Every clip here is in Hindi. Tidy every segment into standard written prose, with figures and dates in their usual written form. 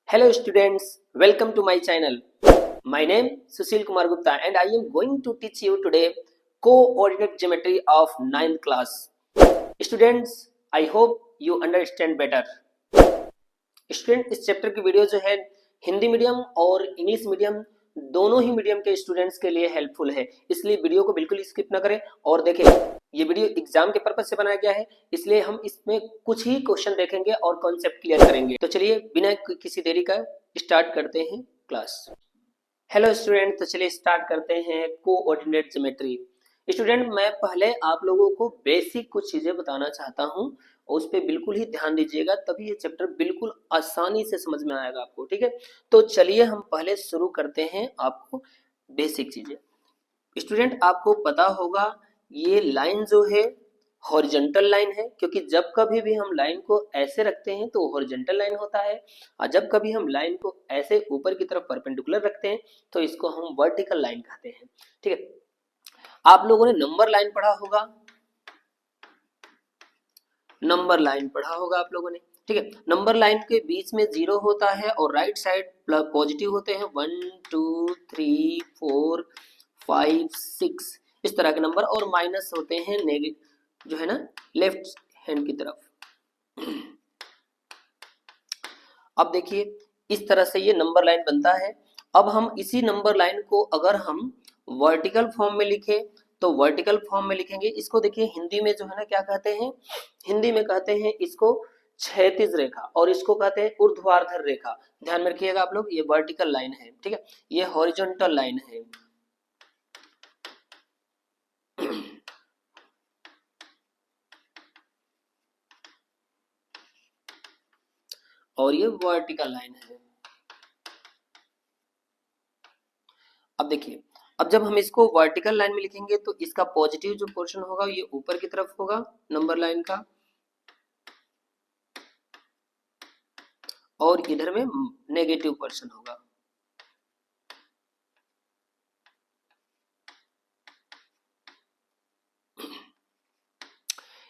Hello students, welcome to my channel. My name Sushil Kumar Gupta and I am going to teach you today coordinate geometry of 9th class. Students, I hope you understand better. Student इस चैप्टर की वीडियो जो है हिंदी मीडियम और इंग्लिश मीडियम दोनों ही मीडियम के स्टूडेंट्स के लिए हेल्पफुल है, इसलिए वीडियो को बिल्कुल स्किप ना करें और देखें। ये वीडियो एग्जाम के पर्पज से बनाया गया है, इसलिए हम इसमें कुछ ही क्वेश्चन देखेंगे और कॉन्सेप्ट क्लियर करेंगे। तो चलिए बिना किसी देरी का स्टार्ट करते हैं क्लास। हेलो स्टूडेंट, तो चलिए स्टार्ट करते हैं कोऑर्डिनेट ज्योमेट्री। स्टूडेंट, मैं पहले आप लोगों को बेसिक कुछ चीजें बताना चाहता हूं और उस पर बिल्कुल ही ध्यान दीजिएगा, तभी ये चैप्टर बिल्कुल आसानी से समझ में आएगा आपको। ठीक है, तो चलिए हम पहले शुरू करते हैं आपको बेसिक चीजें। स्टूडेंट, आपको पता होगा ये लाइन जो है हॉरिजॉन्टल लाइन है, क्योंकि जब कभी भी हम लाइन को ऐसे रखते हैं तो हॉरिजॉन्टल लाइन होता है, और जब कभी हम लाइन को ऐसे ऊपर की तरफ परपेंडिकुलर रखते हैं तो इसको हम वर्टिकल लाइन कहते हैं। ठीक है, आप लोगों ने नंबर लाइन पढ़ा होगा, नंबर लाइन पढ़ा होगा आप लोगों ने। ठीक है, नंबर लाइन के बीच में 0 होता है और राइट साइड पॉजिटिव होते हैं 1 2 3 4 5 6 इस तरह के नंबर, और माइनस होते हैं नेगेटिव जो है ना लेफ्ट हैंड की तरफ। अब देखिए इस तरह से ये नंबर लाइन बनता है। अब हम इसी नंबर लाइन को अगर हम वर्टिकल फॉर्म में लिखें तो वर्टिकल फॉर्म में लिखेंगे इसको। देखिए हिंदी में जो है ना क्या कहते हैं, हिंदी में कहते हैं इसको क्षैतिज रेखा और इसको कहते हैं ऊर्ध्वाधर रेखा। ध्यान में रखिएगा आप लोग, ये वर्टिकल लाइन है, ठीक है, ये हॉरिजॉन्टल लाइन है और ये वर्टिकल लाइन है। अब देखिए, अब जब हम इसको वर्टिकल लाइन में लिखेंगे तो इसका पॉजिटिव जो पोर्शन होगा ये ऊपर की तरफ होगा नंबर लाइन का, और इधर में नेगेटिव पोर्शन होगा।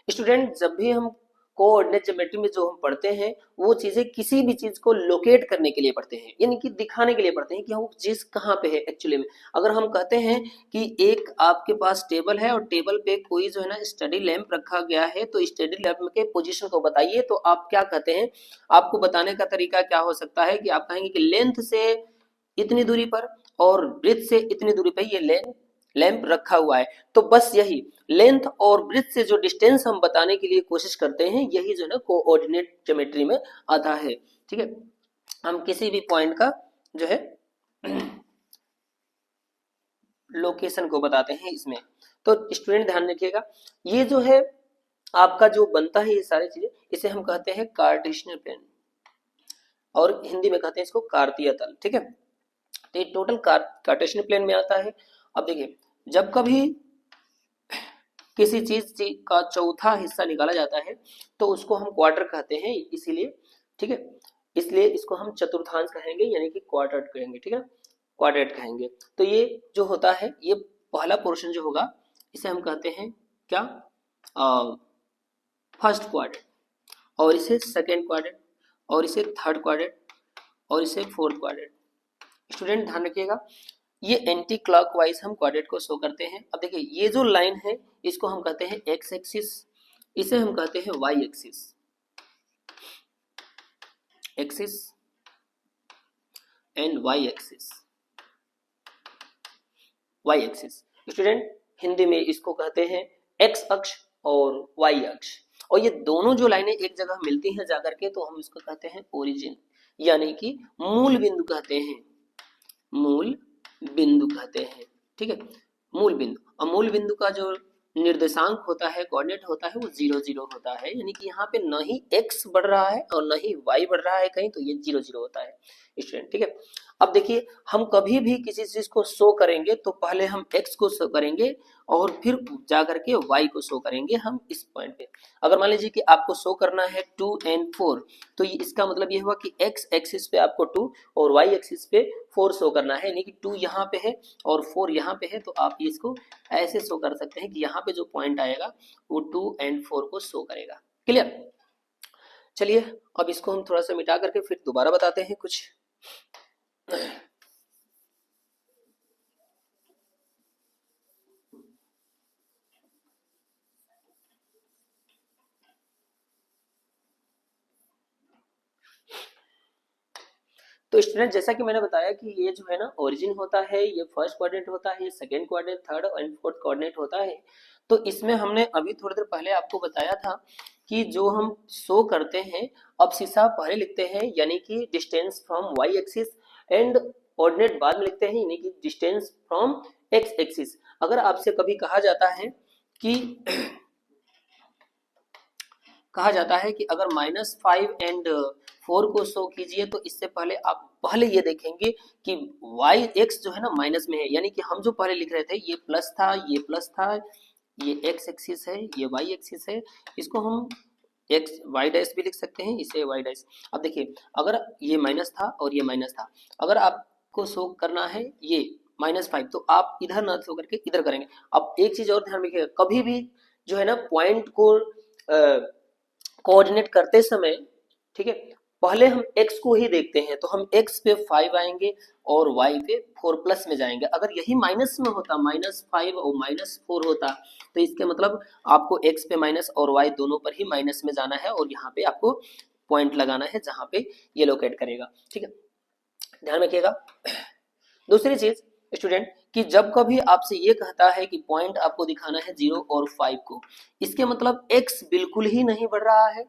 स्टूडेंट, जब भी हम कोऑर्डिनेट ज्योमेट्री में जो हम पढ़ते हैं वो चीजें किसी भी चीज को लोकेट करने के लिए पढ़ते हैं, यानी कि दिखाने के लिए पढ़ते हैं कि वो चीज कहाँ पे है एक्चुअली में। अगर हम कहते हैं कि एक आपके पास टेबल है और टेबल पे कोई जो है ना स्टडी लैंप रखा गया है, तो स्टडी लैंप के पोजीशन को बताइए, तो आप क्या कहते हैं, आपको बताने का तरीका क्या हो सकता है कि आप कहेंगे कि लेंथ से इतनी दूरी पर और ब्रेथ से इतनी दूरी पर ये लैंप रखा हुआ है। तो बस यही लेंथ और ब्रेथ से जो डिस्टेंस हम बताने के लिए कोशिश करते हैं यही जो है ना कोऑर्डिनेट ज्योमेट्री में आता है। ठीक है, हम किसी भी पॉइंट का जो है लोकेशन को बताते हैं इसमें। तो स्टूडेंट ध्यान रखिएगा, ये जो है आपका जो बनता है ये सारी चीजें, इसे हम कहते हैं कार्टेशियन प्लेन और हिंदी में कहते हैं इसको कार्तीय तल। ठीक है, तो ये टोटल कार्टेशियन प्लेन में आता है। अब देखिए, जब कभी किसी चीज का चौथा हिस्सा निकाला जाता है तो उसको हम क्वार्टर कहते हैं, इसीलिए ठीक है, इसलिए इसको हम चतुर्थांश कहेंगे, यानी कि क्वार्टर कहेंगे। ठीक है, क्वाड्रेट कहेंगे। तो ये जो होता है ये पहला पोर्शन जो होगा इसे हम कहते हैं क्या, फर्स्ट क्वाड्रेट, और इसे सेकेंड क्वाड्रेट, और इसे थर्ड क्वाड्रेट, और इसे फोर्थ क्वाड्रेट। स्टूडेंट ध्यान रखिएगा, ये एंटी क्लॉकवाइज हम क्वाड्रेट को शो करते हैं। अब देखिए ये जो लाइन है इसको हम कहते हैं एक्स एक्सिस, इसे हम कहते हैं y axis, axis and y axis, y axis. Student Hindi में इसको कहते हैं एक्स अक्ष और वाई अक्ष, और ये दोनों जो लाइनें एक जगह मिलती हैं जाकर के तो हम इसको कहते हैं ओरिजिन, यानी कि मूल बिंदु कहते हैं, मूल बिंदु कहते हैं। ठीक है, मूल बिंदु, और मूल बिंदु का जो निर्देशांक होता है, कोऑर्डिनेट होता है, वो 0 0 होता है, यानी कि यहाँ पे न ही x बढ़ रहा है और न ही y बढ़ रहा है कहीं, तो ये 0 0 होता है स्टूडेंट। ठीक है, अब देखिए हम कभी भी किसी चीज को शो करेंगे तो पहले हम x को शो करेंगे और फिर जाकर के y को शो करेंगे हम इस पॉइंट पे। अगर मान लीजिए कि आपको शो करना है 2 and 4, तो इसका मतलब ये हुआ कि x एक्सिस पे आपको 2 और y एक्सिस पे 4 शो करना है, यानी कि 2 यहाँ पे है और 4 यहाँ पे है, तो आप इसको ऐसे शो कर सकते हैं कि यहाँ पे जो पॉइंट आएगा वो 2 and 4 को शो करेगा। क्लियर? चलिए अब इसको हम थोड़ा सा मिटा करके फिर दोबारा बताते हैं कुछ। तो स्टूडेंट जैसा कि मैंने बताया कि ये जो है ना ओरिजिन होता है, ये फर्स्ट कोऑर्डिनेट होता है, ये second coordinate, third and fourth coordinate होता है। तो इसमें हमने अभी थोड़ी देर पहले आपको बताया था कि जो हम शो करते हैं अब्सिसा पहले लिखते हैं यानी कि distance from y axis, and coordinate बाद में लिखते हैं यानी कि डिस्टेंस फ्रॉम एक्स एक्सिस। अगर आपसे कभी कहा जाता है कि अगर -5 एंड 4 को शो कीजिए, तो इससे पहले आप पहले ये देखेंगे कि y x जो है ना माइनस में है, यानी कि हम जो पहले लिख रहे थे ये प्लस था, ये x एक्सिस है, ये y एक्सिस है, इसको हम x y डैश भी लिख सकते हैं, इसे y डैश। अब देखिए अगर ये माइनस था और ये माइनस था, अगर आपको शो करना है ये -5 तो आप इधर ना शो करके इधर करेंगे। अब एक चीज और ध्यान रखिएगा, कभी भी जो है ना पॉइंट को कोऑर्डिनेट करते समय, ठीक है, पहले हम x को ही देखते हैं, तो हम x पे 5 आएंगे और y पे 4 प्लस में जाएंगे। अगर यही माइनस में होता, -5 और -4 होता, तो इसके मतलब आपको x पे माइनस और y दोनों पर ही माइनस में जाना है और यहाँ पे आपको पॉइंट लगाना है जहाँ पे ये लोकेट करेगा। ठीक है, ध्यान रखिएगा। दूसरी चीज स्टूडेंट कि जब कभी आपसे ये कहता है कि पॉइंट आपको दिखाना है 0 और 5 को, इसके मतलब x बिल्कुल ही नहीं बढ़ रहा है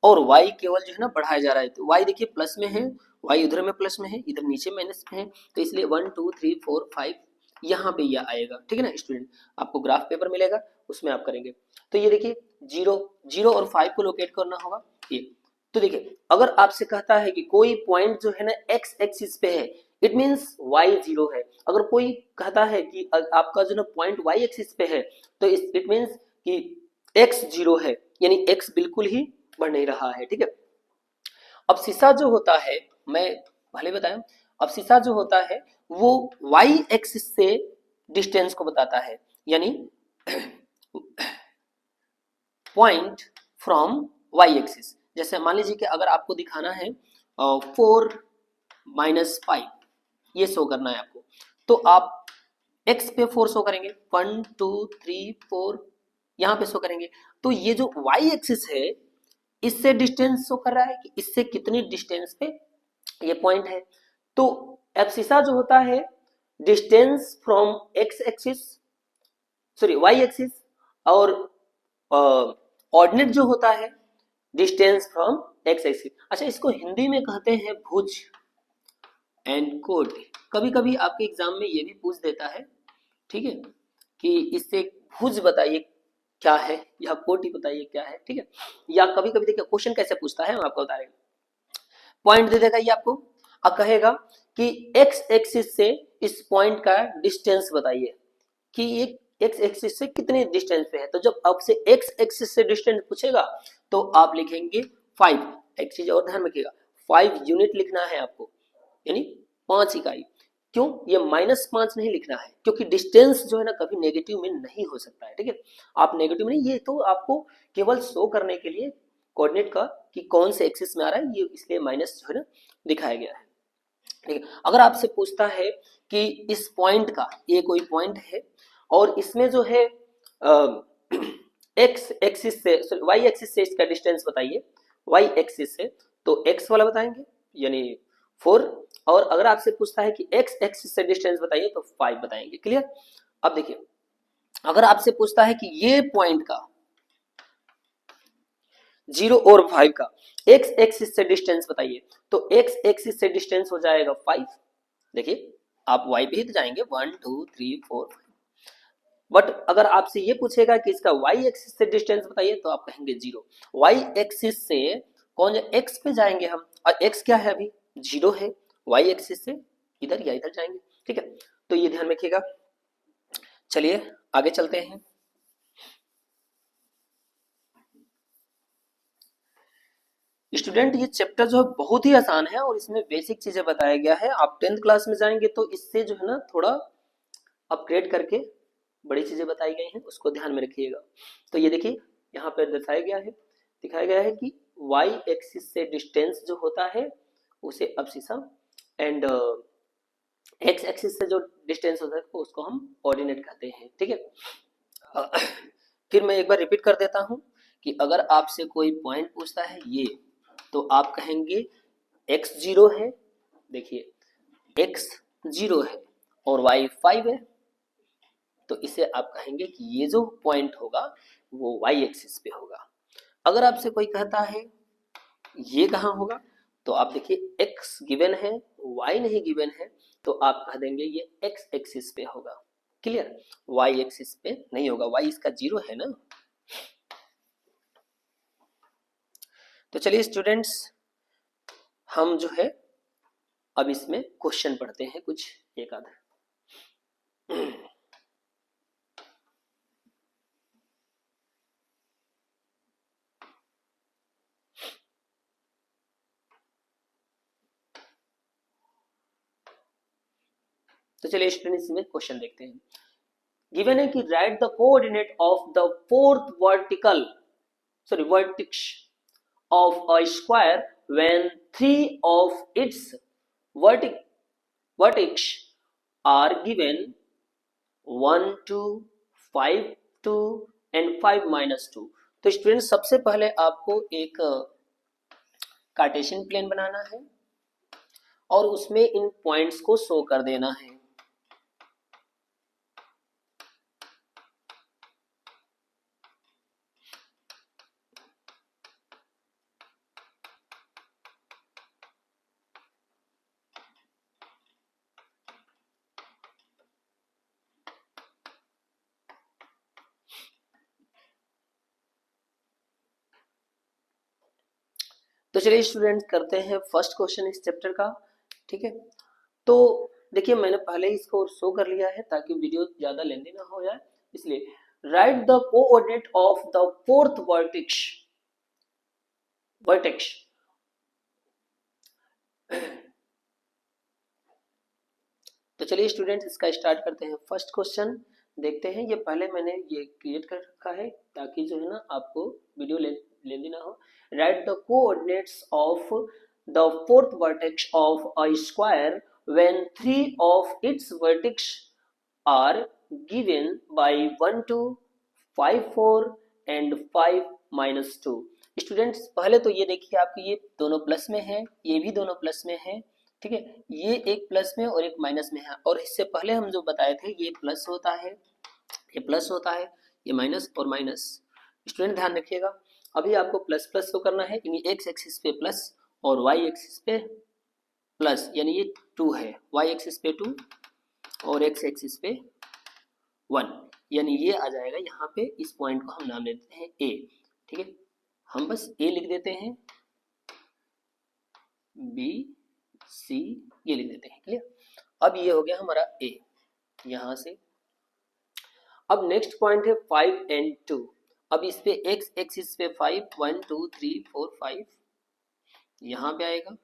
और y केवल जो है ना बढ़ाया जा रहा है। तो y देखिए प्लस में है, y उधर में प्लस में है, इधर नीचे माइनस में है, तो इसलिए 1 2 3 4 5 यहाँ पे यह आएगा। ठीक है ना स्टूडेंट, आपको ग्राफ पेपर मिलेगा उसमें आप करेंगे। तो ये देखिए 0 और 5 को लोकेट करना होगा ये। तो देखिए अगर आपसे कहता है कि कोई पॉइंट जो है ना x एक्सिस पे है, इट मीन्स y 0 है। अगर कोई कहता है कि आपका जो ना पॉइंट y एक्सिस पे है, तो इट मीन्स कि x 0 है, यानी x बिल्कुल ही बढ़ नहीं रहा है। ठीक है, अब शीशा जो होता है, मैं पहले बताया, अब शीशा जो होता है वो y एक्सिस से डिस्टेंस को बताता है, यानी पॉइंट फ्रॉम y एक्सिस। जैसे मान लीजिए कि अगर आपको दिखाना है 4 - 5 ये शो करना है आपको, तो आप x पे 4 शो करेंगे, 1 2 3 4 यहाँ पे शो करेंगे। तो ये जो y एक्सिस है इससे डिस्टेंस शो कर रहा है कि इससे कितनी डिस्टेंस पे ये पॉइंट है। तो एब्सिसा जो होता है distance from x axis, sorry y axis, और ऑर्डिनेट जो होता है डिस्टेंस फ्रॉम x एक्सिस। अच्छा, इसको हिंदी में कहते हैं भुज एंड कोट। कभी कभी आपके एग्जाम में ये भी पूछ देता है, ठीक है, कि इससे भुज बताइए क्या है या कोटि बताइए क्या है। ठीक है, या कभी कभी देखिए क्वेश्चन कैसे पूछता है, हम आपको बता रहे हैं। पॉइंट दे देगा ये आपको, अब कहेगा कि एक्स एक्सिस से इस पॉइंट का डिस्टेंस बताइए कि ये एक्स एक्सिस से कितने डिस्टेंस पे है। तो जब आपसे एक्स एक्सिस से डिस्टेंस पूछेगा तो आप लिखेंगे 5। एक चीज और ध्यान रखिएगा, 5 यूनिट लिखना है आपको, यानी 5 इकाई। क्यों ये -5 नहीं लिखना है, क्योंकि डिस्टेंस जो है ना कभी नेगेटिव में नहीं हो सकता है। ठीक है, आप नेगेटिव में नहीं, ये तो आपको केवल शो करने के लिए कोऑर्डिनेट का कि कौन से एक्सिस में आ रहा है, ये इसलिए माइनस जो है ना दिखाया गया है। ठीक है, अगर आपसे पूछता है कि इस पॉइंट का, ये कोई पॉइंट है और इसमें जो है एक्स एक्सिस से, सॉरी वाई एक्सिस से इसका डिस्टेंस बताइए, वाई एक्सिस से, तो एक्स वाला बताएंगे यानी 4, और अगर आपसे पूछता है कि एक्स एक्सिस से डिस्टेंस बताइए तो 5 बताएंगे। क्लियर। अब देखिए अगर आपसे पूछता है कि ये पॉइंट का 0 और 5 का एक्स एक्सिस से डिस्टेंस बताइए, तो एक्स एक्सिस से डिस्टेंस हो जाएगा 5। देखिए आप y पे ही तो जाएंगे, 1 2 3 4 5। बट अगर आपसे ये पूछेगा कि इसका y एक्सिस से डिस्टेंस बताइए तो आप कहेंगे 0। y एक्सिस से कौन x पे जाएंगे हम, और x क्या है अभी 0 है, y एक्सिस से इधर या इधर जाएंगे। ठीक है, तो ये ध्यान रखिएगा। चलिए आगे चलते हैं। स्टूडेंट ये चैप्टर जो है बहुत ही आसान है और इसमें बेसिक चीजें बताया गया है। आप 10th क्लास में जाएंगे तो इससे जो है ना थोड़ा अपग्रेड करके बड़ी चीजें बताई गई हैं, उसको ध्यान में रखिएगा। तो ये देखिए यहाँ पर दिखाया गया है कि वाई एक्सिस से डिस्टेंस जो होता है उसे अब्सिसा, एंड एक्स एक्सिस से जो डिस्टेंस होता है उसको हम ऑर्डिनेट कहते हैं। ठीक है, फिर मैं एक बार रिपीट कर देता हूं कि अगर आपसे कोई पॉइंट पूछता है ये, तो आप कहेंगे x 0 है, देखिए x 0 है और y 5 है, तो इसे आप कहेंगे कि ये जो पॉइंट होगा वो y एक्सिस पे होगा। अगर आपसे कोई कहता है ये कहाँ होगा, तो आप देखिए x गिवन है, y नहीं गिवन है, तो आप कह देंगे ये x एक्सिस पे होगा। क्लियर, y एक्सिस पे नहीं होगा, y इसका 0 है ना। तो चलिए स्टूडेंट्स, हम जो है अब इसमें क्वेश्चन पढ़ते हैं कुछ एक आधा। तो चलिए स्टूडेंट्स इसमें क्वेश्चन देखते हैं। गिवन है कि right the coordinate of the fourth vertex of a square when three of its vertex are given 1 2 5 2 and 5 -2। तो स्टूडेंट सबसे पहले आपको एक कार्टेशियन प्लेन बनाना है और उसमें इन पॉइंट्स को शो कर देना है। तो चलिए स्टूडेंट करते हैं फर्स्ट क्वेश्चन इस चैप्टर का। ठीक है, तो देखिए मैंने पहले इसको शो कर लिया है ताकि वीडियो ज्यादा लेंदी ना हो जाए, इसलिए right the coordinate of the fourth vertex. तो चलिए स्टूडेंट इसका स्टार्ट करते हैं। फर्स्ट क्वेश्चन देखते हैं, ये पहले मैंने ये क्रिएट कर रखा है ताकि जो है ना आपको वीडियो लेंदी ना हो। Write the coordinates of the fourth vertex of a square when three of its vertex are given by 1 2 5 4 and 5 -2। Students पहले तो ये देखिए आपकी ये दोनों प्लस में है, ये भी दोनों प्लस में है। ठीक है, ये एक प्लस में और एक माइनस में है, और इससे पहले हम जो बताए थे ये प्लस होता है, ये प्लस होता है, ये माइनस और माइनस। स्टूडेंट ध्यान रखिएगा, अभी आपको प्लस प्लस शो करना है, यानी एक्स एक्सिस पे प्लस और वाई एक्सिस पे प्लस, यानी ये 2 है, वाई एक्सिस पे 2 और एक्स एक्सिस पे 1, यानी ये आ जाएगा यहाँ पे। इस पॉइंट को हम नाम देते हैं ए। ठीक है, हम बस ए लिख देते हैं, बी सी ये लिख देते हैं। क्लियर, अब ये हो गया हमारा ए यहां से। अब नेक्स्ट पॉइंट है 5 and 2। अब इस पे एक्स एक्सिस पे 5 1 2 3 4 5 यहां पे आएगा,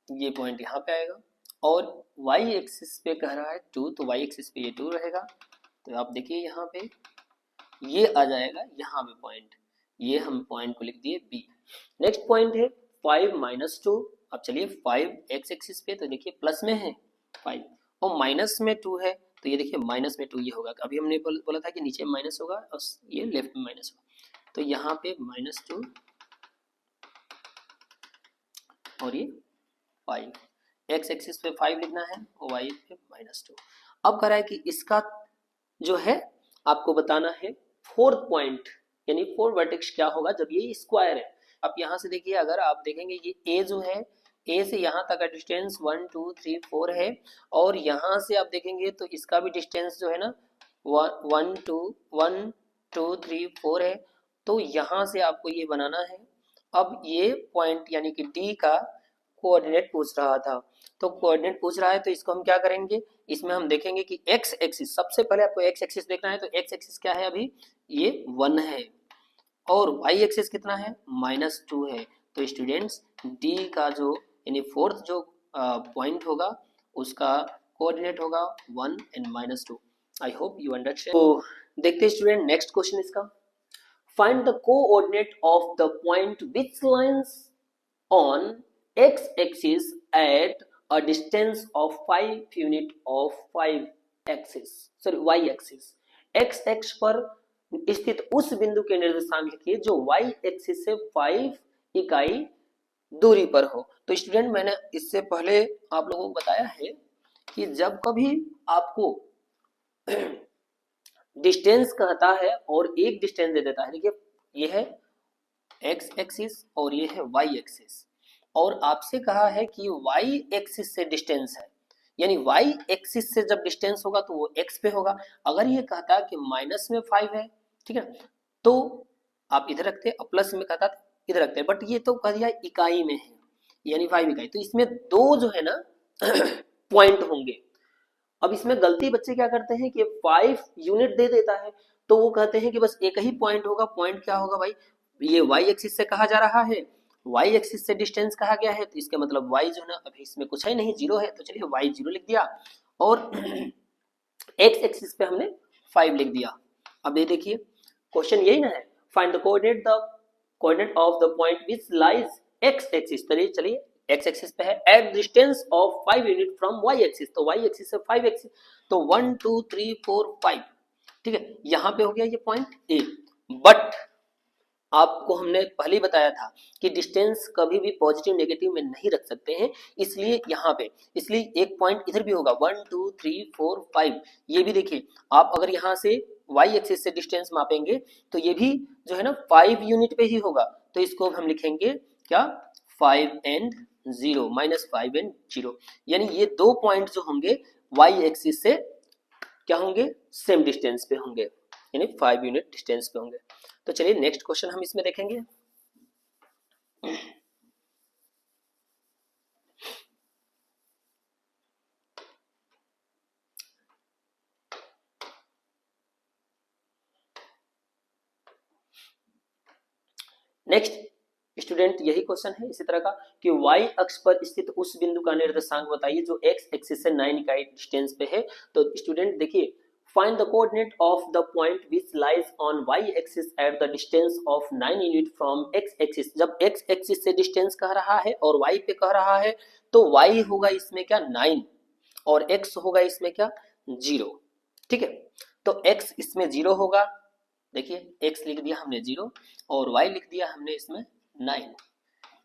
ये पॉइंट यहाँ पे आएगा, और y एक्सिस पे कह रहा है 2, तो y एक्सिस पे ये 2 रहेगा। तो आप देखिए यहाँ पे ये आ जाएगा यहाँ पे पॉइंट, ये हम पॉइंट को लिख दिए बी। नेक्स्ट पॉइंट है 5 -2। अब चलिए 5 एक्स एक्सिस पे, तो देखिए प्लस में है 5 और माइनस में 2 है, तो ये देखिए माइनस में 2 ये होगा। अभी हमने बोला था कि नीचे माइनस होगा और ये लेफ्ट में माइनस होगा, तो यहाँ पे -2 और ये 5, एक्स एक्सिस पे 5 लिखना है और वाई पे -2। अब कह रहा है कि इसका जो है आपको बताना है फोर्थ पॉइंट, यानी फोर्थ वर्टेक्स क्या होगा जब ये स्क्वायर है। अब यहाँ से देखिए, अगर आप देखेंगे ये ए जो है, ए से यहाँ तक का डिस्टेंस 1 2 3 4 है, और यहाँ से आप देखेंगे तो इसका भी डिस्टेंस जो है ना 1 2 3 4 है, तो यहाँ से आपको ये बनाना है। अब ये पॉइंट यानी कि डी का कोऑर्डिनेट पूछ रहा था, तो कोऑर्डिनेट पूछ रहा है तो इसको हम क्या करेंगे, इसमें हम देखेंगे कि एक्स एक्सिस, सबसे पहले आपको एक्स एक्सिस देखना है, तो एक्स एक्सिस क्या है, अभी ये 1 है, और वाई एक्सिस कितना है -2 है। तो स्टूडेंट्स डी का जो यानी फोर्थ जो पॉइंट होगा उसका कोऑर्डिनेट होगा 1 and -2। I hope you understand. तो देखते हैं स्टूडेंट नेक्स्ट क्वेश्चन इसका। Find the coordinate of the point which lines on x axis at a distance of 5 unit of 5 axis y axis। x x पर स्थित उस बिंदु के निर्देशांक लिखिए जो y एक्सिस से 5 इकाई दूरी पर हो। तो स्टूडेंट मैंने इससे पहले आप लोगों को बताया है कि जब कभी आपको डिस्टेंस कहता है और एक डिस्टेंस दे देता है, देखिए ये है x एक्सिस और ये है y एक्सिस, और आपसे कहा है कि y एक्सिस से डिस्टेंस है, यानी y एक्सिस से जब डिस्टेंस होगा तो वो x पे होगा। अगर ये कहता कि माइनस में 5 है, ठीक है, तो आप इधर रखते, और प्लस में कहता इधर रखते, बट ये तो कह दिया इकाई में है, यानी 5 इकाई, तो इसमें दो जो है ना पॉइंट होंगे। अब इसमें गलती बच्चे क्या करते हैं कि 5 यूनिट दे देता है, तो वो कहते हैं कि बस एक ही पॉइंट होगा। पॉइंट क्या होगा भाई, ये y एक्सिस से कहा जा रहा है, y एक्सिस से डिस्टेंस कहा गया है, तो इसका मतलब y जो है ना अभी इसमें कुछ है नहीं, जीरो है, तो चलिए y जीरो लिख दिया, और x एक्सिस पे हमने 5 लिख दिया। अब ये देखिए क्वेश्चन यही ना है, find the coordinate of the point which lies x axis. चलिए x एक्सिस पे है at distance of 5 unit from y axis, तो y एक्सिस से 5 एक्सिस, तो 1 2 3 4 5, ठीक है, यहां पे हो गया ये पॉइंट A। बट आपको हमने पहले ही बताया था कि डिस्टेंस कभी भी पॉजिटिव नेगेटिव में नहीं रख सकते हैं, इसलिए यहाँ पे, इसलिए एक पॉइंट इधर भी होगा 1 2 3 4 5। ये भी देखिए आप अगर यहाँ से y एक्सिस से डिस्टेंस मापेंगे तो ये भी जो है ना 5 यूनिट पे ही होगा, तो इसको हम लिखेंगे क्या, 5 एंड 0, -5 एंड 0, यानी ये दो पॉइंट जो होंगे y एक्सिस से क्या होंगे, सेम डिस्टेंस पे होंगे, यानी 5 यूनिट डिस्टेंस पे होंगे। तो चलिए नेक्स्ट क्वेश्चन हम इसमें देखेंगे। नेक्स्ट स्टूडेंट यही क्वेश्चन है इसी तरह का कि y अक्ष पर स्थित उस बिंदु का निर्देशांक बताइए जो x एक्सिस से 9 इकाई डिस्टेंस पे है। तो स्टूडेंट देखिए, find the coordinate of the point which lies on y axis at the distance of 9 unit from x axis. जब x एक्सिस से डिस्टेंस कह रहा है और y पे कह रहा है, तो y होगा इसमें क्या 9 और x होगा इसमें क्या 0, ठीक है। तो x इसमें 0 होगा, देखिए x लिख दिया हमने 0 और y लिख दिया हमने इसमें 9।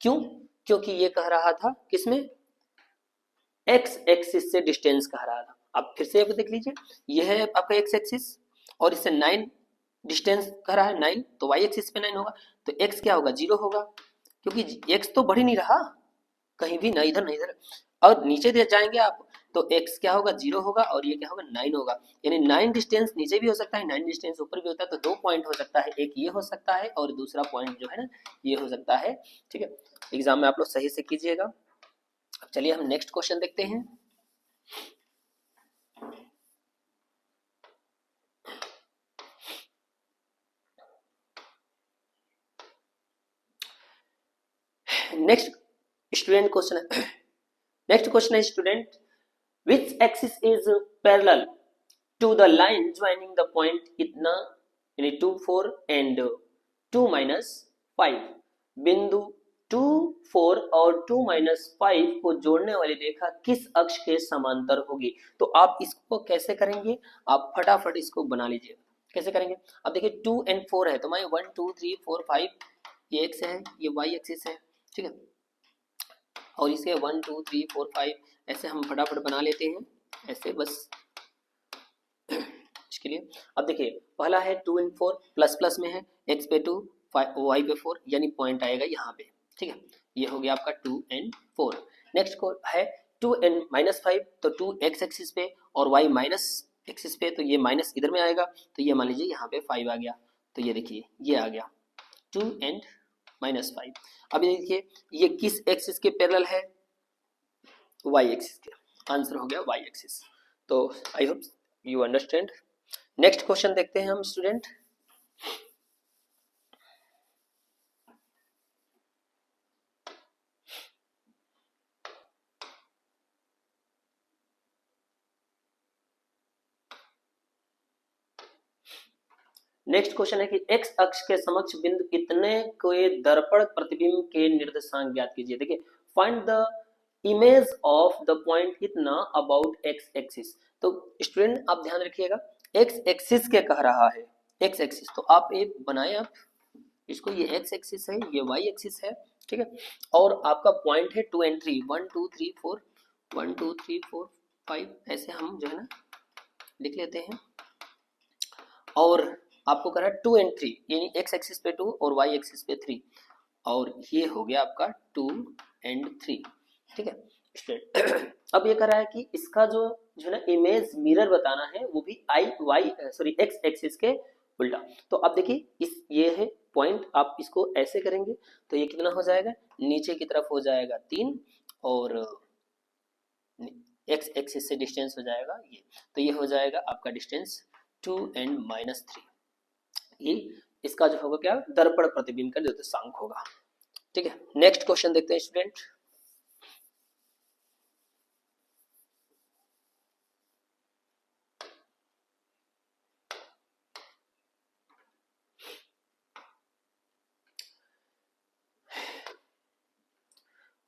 क्यों, क्योंकि ये कह रहा था किसमें, x एक्सिस से डिस्टेंस कह रहा था। अब फिर से देख लीजिए, ये है आपका x एक्सिस और इससे 9 डिस्टेंस कह रहा है 9, तो y एक्सिस पे 9 होगा, तो x क्या होगा 0 होगा, क्योंकि x तो बढ़ ही नहीं रहा कहीं भी, ना इधर ना इधर, और नीचे दे जाएंगे आप तो x क्या होगा 0 होगा और ये क्या होगा 9 होगा, यानी 9 डिस्टेंस नीचे भी हो सकता है, 9 डिस्टेंस ऊपर भी होता है, तो दो पॉइंट हो सकता है, एक ये हो सकता है और दूसरा पॉइंट जो है ना ये हो सकता है, ठीक है। एग्जाम में आप लोग सही से कीजिएगा। अब चलिए हम नेक्स्ट क्वेश्चन देखते हैं। नेक्स्ट स्टूडेंट क्वेश्चन है, नेक्स्ट क्वेश्चन है student, which axis is parallel to the line joining the point इतना यानी 2 4 and 2 -5, बिंदु 2 4 और 2 -5 को जोड़ने वाली रेखा किस अक्ष के समांतर होगी। तो आप इसको कैसे करेंगे, आप फटाफट इसको बना लीजिए, कैसे करेंगे। अब देखिए 2 and 4 है तो मैं 1 2 3 4 5 ये एक्स है, ये y एक्सिस है, ठीक है, और इसके 1 2 3 4 5 ऐसे हम फटाफट बना लेते हैं ऐसे बस इसके लिए। अब देखिए पहला है 2 and 4 प्लस प्लस में है, x पे 2 y पे 4, यानी पॉइंट आएगा यहाँ पे, ठीक है, ये हो गया आपका 2 and 4। नेक्स्ट को है 2 and -5, तो 2 x एक्सिस पे और y माइनस एक्सिस पे, तो ये माइनस इधर में आएगा, तो ये मान लीजिए यहाँ पे 5 आ गया, तो ये देखिए ये आ गया 2 and -5। अब ये देखिए ये किस एक्सिस के पैरेलल है, y एक्सिस के, आंसर हो गया y एक्सिस। तो I hope you understand. Next question देखते हैं हम स्टूडेंट। नेक्स्ट क्वेश्चन है कि एक्स अक्ष के समक्ष बिंदु कितने के दर्पण प्रतिबिंब के निर्देशांक ज्ञात कीजिए। देखिए, find the image of the point इतना अबाउट एक्स एक्सिस। तो स्टूडेंट आप ध्यान रखिएगा, एक्स एक्सिस के कह रहा है, एक्स एक्सिस, तो आप एक बनाए आप इसको, ये एक्स एक्सिस है, ये वाई एक्सिस है, ठीक है, और आपका पॉइंट है 2 and 3, 1 2 3 4, 1 2 3 4 5, ऐसे हम जो है ना लिख लेते हैं। और आपको कह रहा है 2 and 3, यानी एक्स एक्सिस पे 2 और वाई एक्सिस पे 3, और ये हो गया आपका 2 and 3, ठीक है। अब ये कह रहा है कि इसका जो है ना इमेज मिरर बताना है, वो भी एक्स एक्सिस के उल्टा। तो अब देखिए, इस ये है पॉइंट, आप इसको ऐसे करेंगे तो ये कितना हो जाएगा, नीचे की तरफ हो जाएगा 3, और एक्स एक्सिस से डिस्टेंस हो जाएगा ये, तो ये हो जाएगा आपका डिस्टेंस 2 and -3। ये इसका जो होगा क्या, दर्पण प्रतिबिंब का निर्देशांक होगा, ठीक है। नेक्स्ट क्वेश्चन देखते हैं student.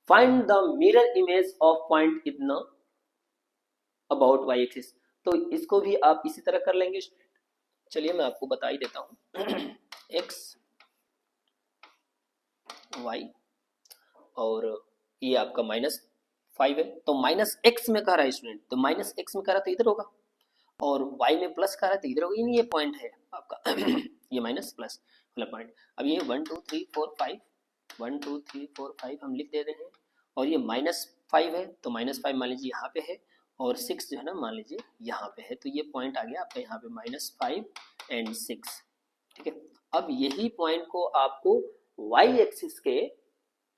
Find the mirror image of point इतना अबाउट वाई एक्सिस। तो इसको भी आप इसी तरह कर लेंगे। चलिए मैं आपको बता ही देता हूं। एक्स वाई और ये आपका -5 है, तो -x में कह रहा है स्टूडेंट, तो -x में कह रहा है तो इधर होगा, और y में प्लस कह रहा है तो इधर होगा, ये पॉइंट है आपका। ये माइनस प्लस वाला पॉइंट। अब ये 1 2 3 4 5, 1 2 3 4 5 हम लिख दे रहे हैं, और ये -5 है तो -5 मान लीजिए यहाँ पे है, और 6 जो है ना मान लीजिए यहाँ पे है, तो ये पॉइंट आ गया आपका यहाँ पे -5 and 6, ठीक है। अब यही पॉइंट को आपको y एक्सिस के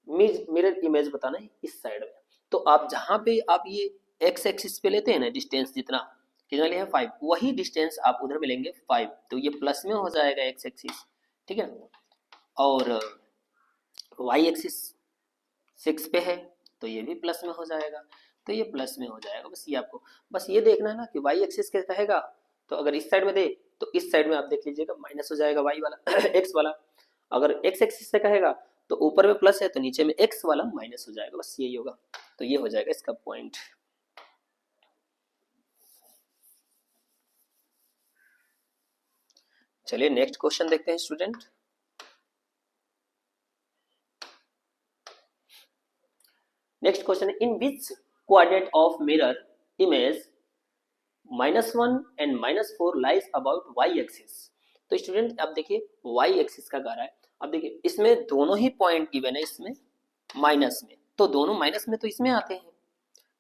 मिरर इमेज बताना है इस साइड में। तो आप जहां पे आप ये x एक्सिस पे लेते हैं ना डिस्टेंस, जितना कितना लिया है 5, वही डिस्टेंस आप उधर में लेंगे 5, तो ये प्लस में हो जाएगा x एक्सिस, ठीक है, और y एक्सिस 6 पे है तो ये भी प्लस में हो जाएगा, तो ये प्लस में हो जाएगा। बस ये आपको बस ये देखना है ना कि y एक्सिस क्या कहेगा, तो अगर इस साइड में दे तो इस साइड में आप देख लीजिएगा माइनस हो जाएगा y वाला x वाला, अगर x एक्सिस से कहेगा तो ऊपर में प्लस है तो नीचे में x वाला माइनस हो जाएगा, बस यही होगा, तो ये हो जाएगा इसका पॉइंट। चलिए नेक्स्ट क्वेश्चन देखते हैं स्टूडेंट। नेक्स्ट क्वेश्चन है, in which coordinate of mirror image -1 and -4 lies about y axis. तो स्टूडेंट अब देखिए y एक्सिस का कह रहा है, अब देखिए इसमें दोनों ही पॉइंट गिवन है, इसमें माइनस में, तो दोनों माइनस में तो इसमें आते हैं,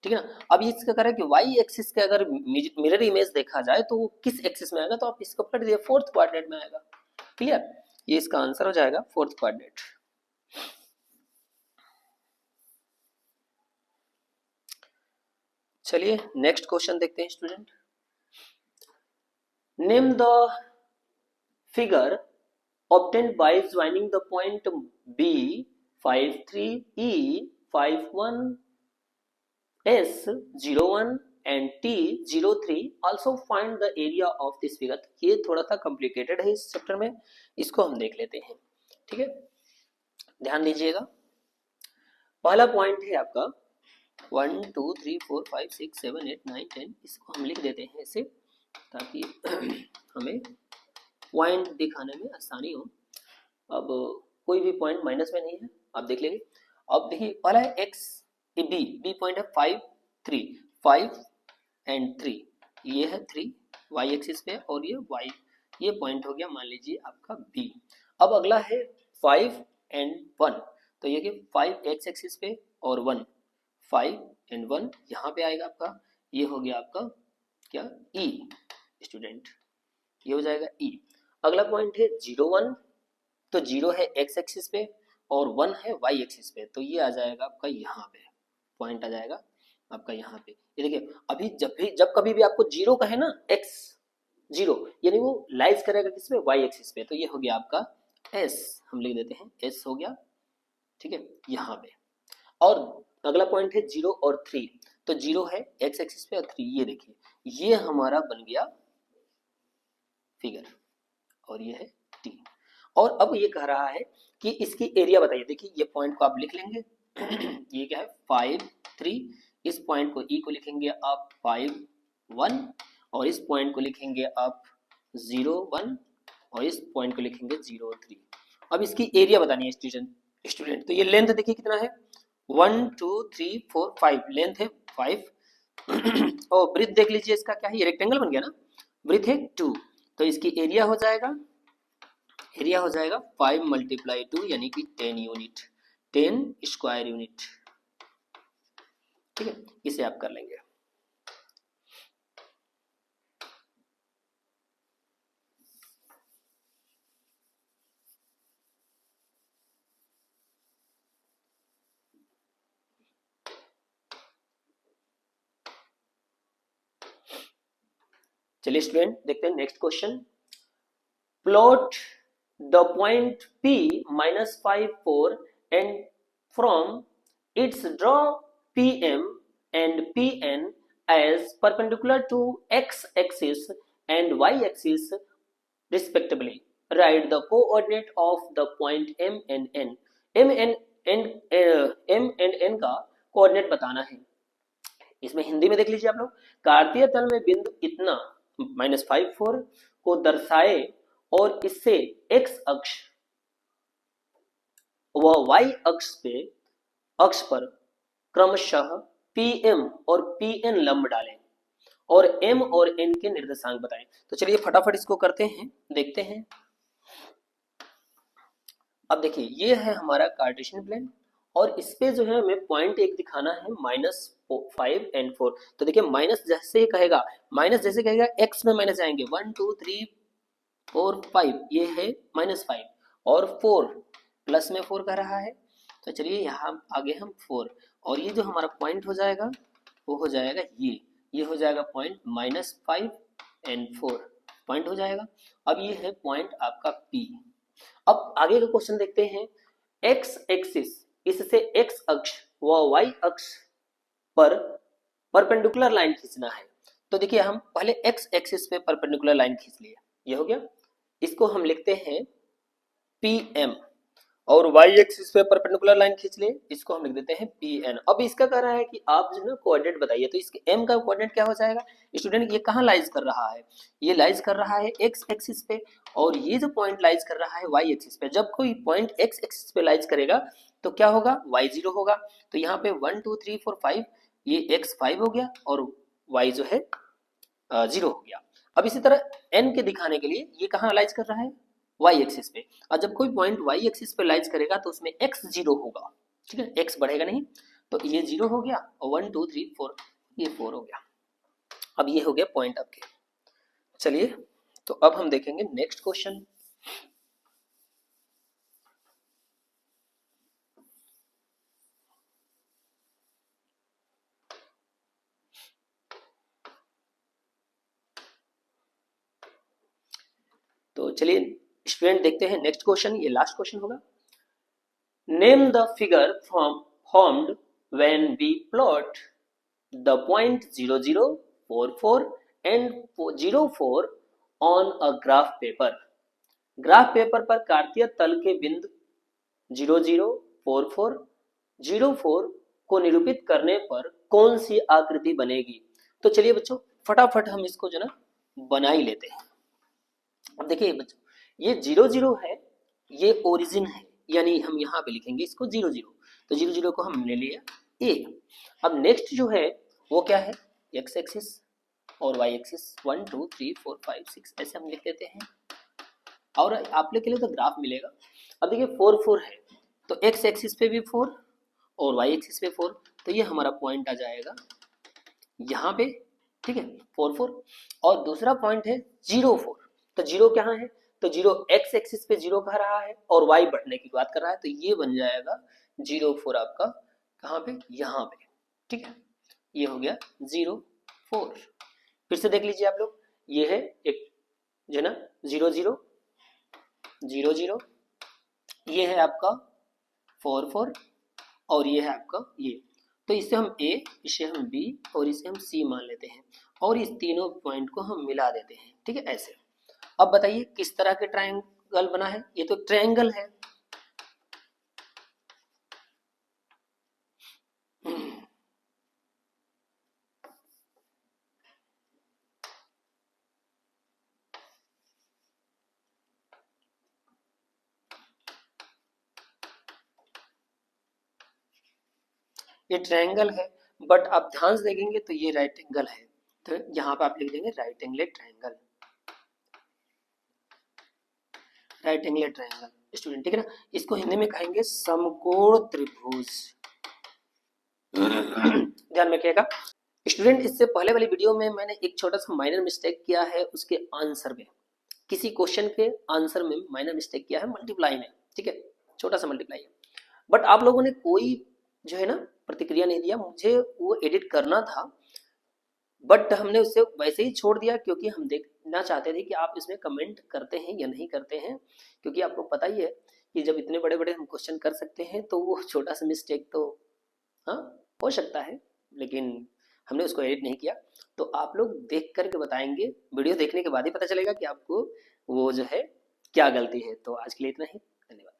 ठीक है ना। अब इसका कह रहा है कि y एक्सिस के अगर मिरर इमेज देखा जाए तो वो किस एक्सिस में आएगा, तो आप इसको पढ़ दीजिए, फोर्थ क्वाड्रेंट में आएगा, क्लियर, ये इसका आंसर हो जाएगा फोर्थ क्वाड्रेंट। चलिए नेक्स्ट क्वेश्चन देखते हैं student. Name the figure obtained by joining the point B 53 E 51 S 01 and T 03, also find the area of this figure। ये थोड़ा सा कॉम्प्लिकेटेड है इस चैप्टर में, इसको हम देख लेते हैं, ठीक है, ध्यान दीजिएगा। पहला पॉइंट है आपका 1 2 3 4 5 6 7 8 9 10, इसको हम लिख देते हैं ऐसे ताकि हमें पॉइंट दिखाने में आसानी हो। अब कोई भी पॉइंट माइनस में नहीं है, आप देख लेंगे। अब देखिए पहला है एक्स, बी पॉइंट है 5 3, 5 and 3, ये है 3 y एक्सिस पे, और ये y, ये पॉइंट हो गया मान लीजिए आपका b। अब अगला है 5 and 1, तो ये कि 5 x एक्सिस पे और 1, 5 and 1 यहाँ पे आएगा आपका, ये हो गया आपका क्या e स्टूडेंट, ये हो जाएगा e। अगला पॉइंट है 0 1, तो 0 है x एक्सिस पे और 1 है y एक्सिस पे, तो ये आ जाएगा आपका यहाँ पे, पॉइंट आ जाएगा आपका यहाँ पे। ये देखिए अभी जब कभी भी आपको 0 कहे ना, x 0, यानी वो लाइज करेगा किस पे, y एक्सिस पे, तो ये हो गया आपका s, हम लिख देते हैं s हो गया, ठीक है, यहाँ पे। और अगला पॉइंट है 0 और 3, तो 0 है x एक्सिस पे और 3, ये देखिए ये हमारा बन गया फिगर, और ये है टी। और अब ये कह रहा है कि इसकी एरिया बताइए। देखिए ये पॉइंट को आप लिख लेंगे ये क्या है 5 3, इस पॉइंट को ई को लिखेंगे आप 5 1, और इस पॉइंट को लिखेंगे आप 0 1, और इस पॉइंट को लिखेंगे 0 3। अब इसकी एरिया बतानी है स्टूडेंट। तो ये लेंथ देखिए कितना है 1 2 3 4 5, लेंथ है 5 और ब्रीथ देख लीजिए इसका क्या है, ये रेक्टेंगल बन गया ना, ब्रीथ है 2, तो इसकी एरिया हो जाएगा 5 × 2 यानी कि 10 यूनिट, 10 स्क्वायर यूनिट। ठीक है, इसे आप कर लेंगे। चलिए स्टूडेंट देखते हैं next question. Plot the point P -5 4 and from its draw PM and PN as perpendicular to x axis and y axis respectively. Write the coordinate of the point M and N. M and N का कोऑर्डिनेट बताना है। इसमें हिंदी में देख लीजिए आप लोग, कार्तीय तल में बिंदु इतना -5 4 को दर्शाए और इससे x अक्ष व y अक्ष पर क्रमशः PM और PN लंब डालें और M और N के निर्देशांक बताएं। तो चलिए फटाफट इसको करते हैं, देखते हैं। अब देखिए ये है हमारा कार्टेशियन प्लेन और इस पे जो है हमें पॉइंट एक दिखाना है -5 and 4। तो देखिए माइनस जैसे कहेगा x में माइनस जाएंगे 1 2 3 4 5, ये है -5 और 4 प्लस में 4 कह रहा है। तो चलिए यहाँ आगे हम 4 और ये जो हमारा पॉइंट हो जाएगा वो हो जाएगा ये हो जाएगा पॉइंट -5 and 4 पॉइंट हो जाएगा। अब ये है पॉइंट आपका P। अब आगे का क्वेश्चन देखते हैं। x एक्सिस, इससे x अक्ष व y अक्ष पर परपेंडिकुलर लाइन खींचना है। तो देखिए हम पहले x एक्सिस पे परपेंडिकुलर लाइन खींच लिए, ये हो गया। इसको हम लिखते हैं PM और y एक्सिस पे परपेंडिकुलर लाइन खींच लिए, इसको हम लिख देते हैं PN। अब इसका कह रहा है कि आप जो है ना कोऑर्डिनेट बताइए। तो इसके m का कोऑर्डिनेट क्या हो जाएगा स्टूडेंट, ये कहाँ लाइज कर रहा है, ये लाइज कर रहा है x एक्सिस पे और ये जो पॉइंट लाइज कर रहा है y एक्सिस पे। जब कोई पॉइंट x एक्सिस पे लाइज करेगा तो क्या होगा y 0 होगा। तो यहाँ पे 1 2 3 4 5, ये x 5 हो गया और y जो है 0 हो गया। अब इसी तरह n के दिखाने के लिए ये कहाँ लाइज कर रहा है y एक्सिस पे, और जब कोई पॉइंट y एक्सिस पे लाइज करेगा तो उसमें x 0 होगा। ठीक है, x बढ़ेगा नहीं, तो ये 0 हो गया और 1 2 3 4 ये 4 हो गया। अब ये हो गया पॉइंट आपके। चलिए तो अब हम देखेंगे नेक्स्ट क्वेश्चन। तो चलिए स्टूडेंट देखते हैं नेक्स्ट क्वेश्चन, ये लास्ट क्वेश्चन होगा। Name the figure formed when we plot the point 0 0 4 4 and 0 4 on a graph paper। Graph paper पर कार्तीय तल के बिंदु 0 0 4 4 0 4 को निरूपित करने पर कौन सी आकृति बनेगी। तो चलिए बच्चों फटाफट हम इसको जो ना बना ही लेते हैं। अब देखिए बच्चों ये 0 0 है, ये ओरिजिन है, यानी हम यहाँ पे लिखेंगे इसको 0 0। तो 0 0 को हमने लिया A। अब नेक्स्ट जो है वो क्या है x एक्सिस और y एक्सिस 1 2 3 4 5 6 ऐसे हम लिख देते हैं और आप लोग के लिए तो ग्राफ मिलेगा। अब देखिए 4 4 है तो x एक्सिस पे भी 4 और y एक्सिस पे 4, तो ये हमारा पॉइंट आ जाएगा यहाँ पे। ठीक है 4 4 और दूसरा पॉइंट है 0 4। तो 0 कहाँ है, तो 0 x एक्सिस पे 0 कह रहा है और y बढ़ने की बात कर रहा है, तो ये बन जाएगा 0 4 आपका कहाँ पे, यहाँ पे। ठीक है, ये हो गया 0 4। फिर से देख लीजिए आप लोग, ये है एक जो है ना 0 0 0 0, ये है आपका 4 4 और ये है आपका ये। तो इसे हम A, इसे हम B और इसे हम C मान लेते हैं और इस तीनों पॉइंट को हम मिला देते हैं। ठीक है ऐसे। अब बताइए किस तरह के ट्रायंगल बना है, ये तो ट्रायंगल है। ये ट्रायंगल है, बट आप ध्यान से देखेंगे तो ये राइट एंगल है, तो यहाँ पे आप लिख देंगे right angle triangle, right angle triangle student, ठीक है ना। इसको हिंदी में कहेंगे समकोण त्रिभुज। ध्यान में रखिएगा स्टूडेंट। इससे पहले वाली वीडियो में मैंने एक छोटा सा माइनर मिस्टेक किया है, उसके आंसर में, किसी क्वेश्चन के आंसर में माइनर मिस्टेक किया है, मल्टीप्लाई में, ठीक है, छोटा सा मल्टीप्लाई है। बट आप लोगों ने कोई जो है ना प्रतिक्रिया नहीं दिया, मुझे वो एडिट करना था, बट हमने उससे वैसे ही छोड़ दिया, क्योंकि हम देखना चाहते थे कि आप इसमें कमेंट करते हैं या नहीं करते हैं, क्योंकि आपको पता ही है कि जब इतने बड़े बड़े हम क्वेश्चन कर सकते हैं तो वो छोटा सा मिस्टेक तो हाँ हो सकता है, लेकिन हमने उसको एडिट नहीं किया। तो आप लोग देख करके बताएंगे, वीडियो देखने के बाद ही पता चलेगा कि आपको वो जो है क्या गलती है। तो आज के लिए इतना ही, धन्यवाद।